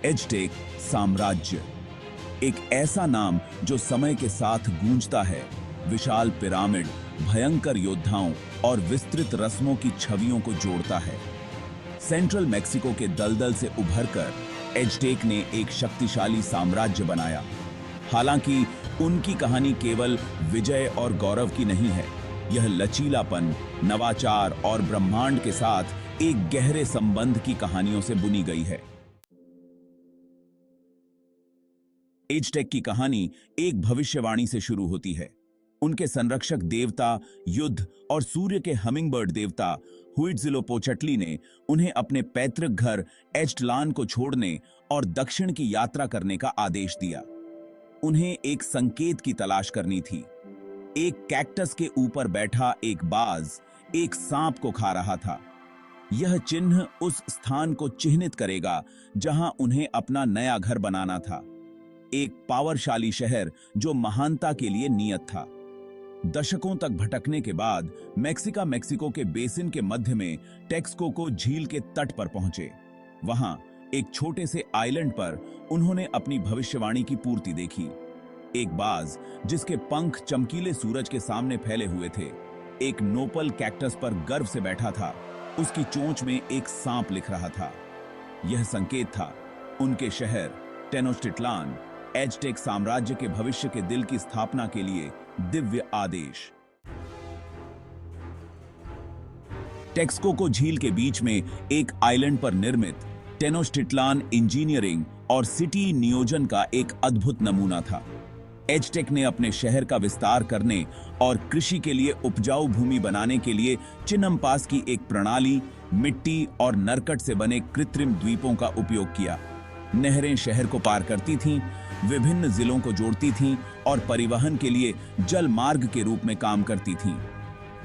Aztec साम्राज्य, एक ऐसा नाम जो समय के साथ गूंजता है, विशाल पिरामिड, भयंकर योद्धाओं और विस्तृत रस्मों की छवियों को जोड़ता है। सेंट्रल मेक्सिको के दलदल से उभरकर एज़टेक ने एक शक्तिशाली साम्राज्य बनाया। हालांकि उनकी कहानी केवल विजय और गौरव की नहीं है, यह लचीलापन, नवाचार और ब्रह्मांड के साथ एक गहरे संबंध की कहानियों से बुनी गई है। एज़टेक की कहानी एक भविष्यवाणी से शुरू होती है। उनके संरक्षक देवता, युद्ध और सूर्य के हमिंगबर्ड देवता हुइट्जिलोपोचट्ली ने उन्हें अपने पैतृक घर एज़्टलान को छोड़ने और दक्षिण की यात्रा करने का आदेश दिया। उन्हें एक संकेत की तलाश करनी थी। एक कैक्टस के ऊपर बैठा एक बाज एक सांप को खा रहा था। यह चिन्ह उस स्थान को चिन्हित करेगा जहां उन्हें अपना नया घर बनाना था, एक पावरशाली शहर जो महानता के लिए नियत था। दशकों तक भटकने के बाद मेक्सिको के बेसिन के मध्य में टेक्सकोको झील के तट पर पहुंचे। वहां एक छोटे से आइलैंड पर उन्होंने अपनी भविष्यवाणी की पूर्ति देखी। एक बाज जिसके पंख चमकीले सूरज के सामने फैले हुए थे, एक नोपल कैक्टस पर गर्व से बैठा था। उसकी चोंच में एक सांप लिख रहा था। यह संकेत था उनके शहर टेनोच्टिट्लान, एज़टेक साम्राज्य के भविष्य के दिल की स्थापना के लिए दिव्य आदेश। टेक्सकोको झील के बीच में एक आइलैंड पर निर्मित टेनोच्टिट्लान इंजीनियरिंग और सिटी नियोजन का एक अद्भुत नमूना था। एज़टेक ने अपने शहर का विस्तार करने और कृषि के लिए उपजाऊ भूमि बनाने के लिए चिनम्पास की एक प्रणाली, मिट्टी और नरकट से बने कृत्रिम द्वीपों का उपयोग किया। नहरें शहर को पार करती थीं, विभिन्न जिलों को जोड़ती थीं और परिवहन के लिए जल मार्ग के रूप में काम करती थीं।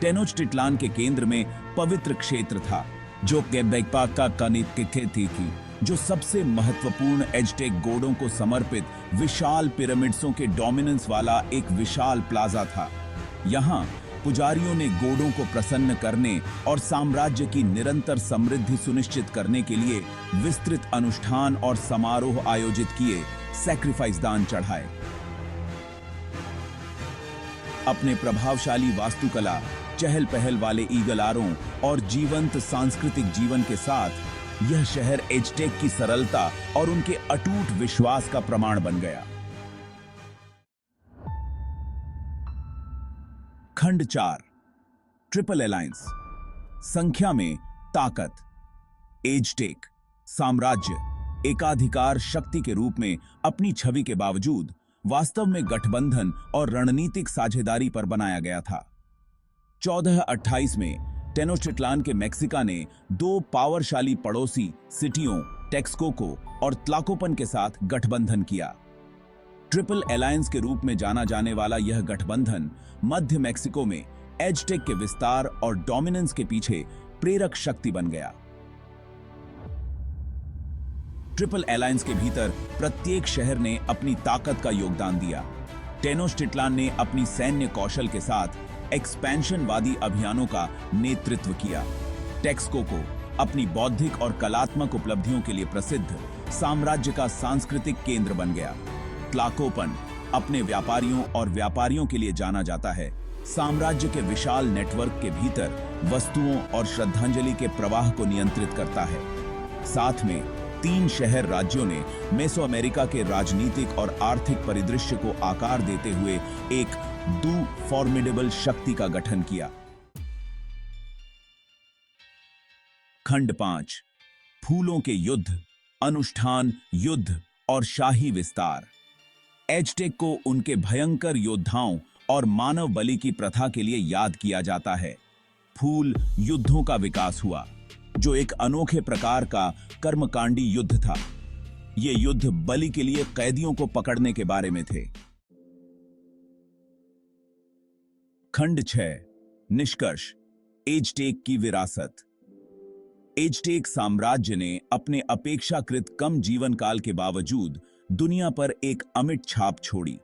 टेनोच्टिट्लान के केंद्र में पवित्र क्षेत्र था जो केबेकपा का कनितके थी, जो सबसे महत्वपूर्ण एज़टेक गोडों को समर्पित विशाल पिरामिड्सों के डोमिनेंस वाला एक विशाल प्लाजा था। यहाँ पुजारियों ने गोडों को प्रसन्न करने और साम्राज्य की निरंतर समृद्धि सुनिश्चित करने के लिए विस्तृत अनुष्ठान और समारोह आयोजित किए, सैक्रिफाइस दान चढ़ाए। अपने प्रभावशाली वास्तुकला, चहल पहल वाले ईगलारों और जीवंत सांस्कृतिक जीवन के साथ यह शहर एज़टेक की सरलता और उनके अटूट विश्वास का प्रमाण बन गया। खंड 4, ट्रिपल अलायंस। संख्या में ताकत। एज़टेक साम्राज्य एकाधिकार शक्ति के रूप में अपनी छवि के बावजूद वास्तव में गठबंधन और रणनीतिक साझेदारी पर बनाया गया था। 1428 में टेनोच्टिट्लान के मेक्सिका ने दो पावरशाली पड़ोसी सिटियों टेक्सकोको और त्लाकोपन के साथ गठबंधन किया। ट्रिपल अलायंस के रूप में जाना जाने वाला यह गठबंधन मध्य मेक्सिको में एज़टेक के विस्तार और डोमिनेंस के पीछे प्रेरक शक्ति बन गया। ट्रिपल अलायंस के भीतर प्रत्येक शहर ने अपनी ताकत का योगदान दिया। टेनोच्टिट्लान ने अपनी सैन्य कौशल के साथ एक्सपेंशनवादी अभियानों का नेतृत्व किया। टेक्सकोको अपनी बौद्धिक और कलात्मक उपलब्धियों के लिए प्रसिद्ध साम्राज्य का सांस्कृतिक केंद्र बन गया। त्लाकोपन अपने व्यापारियों के लिए जाना जाता है। साम्राज्य के विशाल नेटवर्क के भीतर वस्तुओं और श्रद्धांजलि के प्रवाह को नियंत्रित करता है। साथ में 3 शहर राज्यों ने मेसो अमेरिका के राजनीतिक और आर्थिक परिदृश्य को आकार देते हुए एक फॉर्मिडेबल शक्ति का गठन किया। खंड 5, फूलों के युद्ध, अनुष्ठान, युद्ध और शाही विस्तार। एज़टेक को उनके भयंकर योद्धाओं और मानव बलि की प्रथा के लिए याद किया जाता है। फूल युद्धों का विकास हुआ, जो एक अनोखे प्रकार का कर्मकांडी युद्ध था। ये युद्ध बलि के लिए कैदियों को पकड़ने के बारे में थे। खंड 6, निष्कर्ष। एज़टेक की विरासत। एज़टेक साम्राज्य ने अपने अपेक्षाकृत कम जीवन काल के बावजूद दुनिया पर एक अमिट छाप छोड़ी।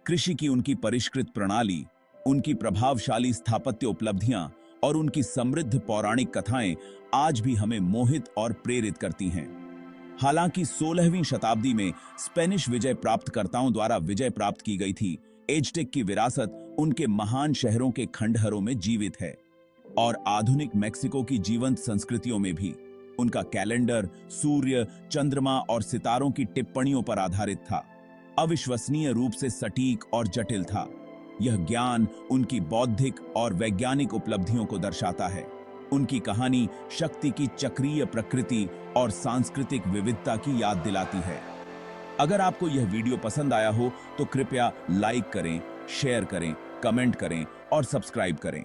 कृषि की उनकी परिष्कृत प्रणाली, उनकी प्रभावशाली स्थापत्य उपलब्धियां और उनकी समृद्ध पौराणिक कथाएं आज भी हमें मोहित और प्रेरित करती हैं। हालांकि 16वीं शताब्दी में स्पेनिश विजय प्राप्तकर्ताओं द्वारा विजय प्राप्त की गई थी, एज़टेक की विरासत उनके महान शहरों के खंडहरों में जीवित है और आधुनिक मेक्सिको की जीवंत संस्कृतियों में भी। उनका कैलेंडर सूर्य, चंद्रमा और सितारों की टिप्पणियों पर आधारित था, अविश्वसनीय रूप से सटीक और जटिल था। यह ज्ञान उनकी बौद्धिक और वैज्ञानिक उपलब्धियों को दर्शाता है। उनकी कहानी शक्ति की चक्रीय प्रकृति और सांस्कृतिक विविधता की याद दिलाती है। अगर आपको यह वीडियो पसंद आया हो तो कृपया लाइक करें, शेयर करें, कमेंट करें और सब्सक्राइब करें।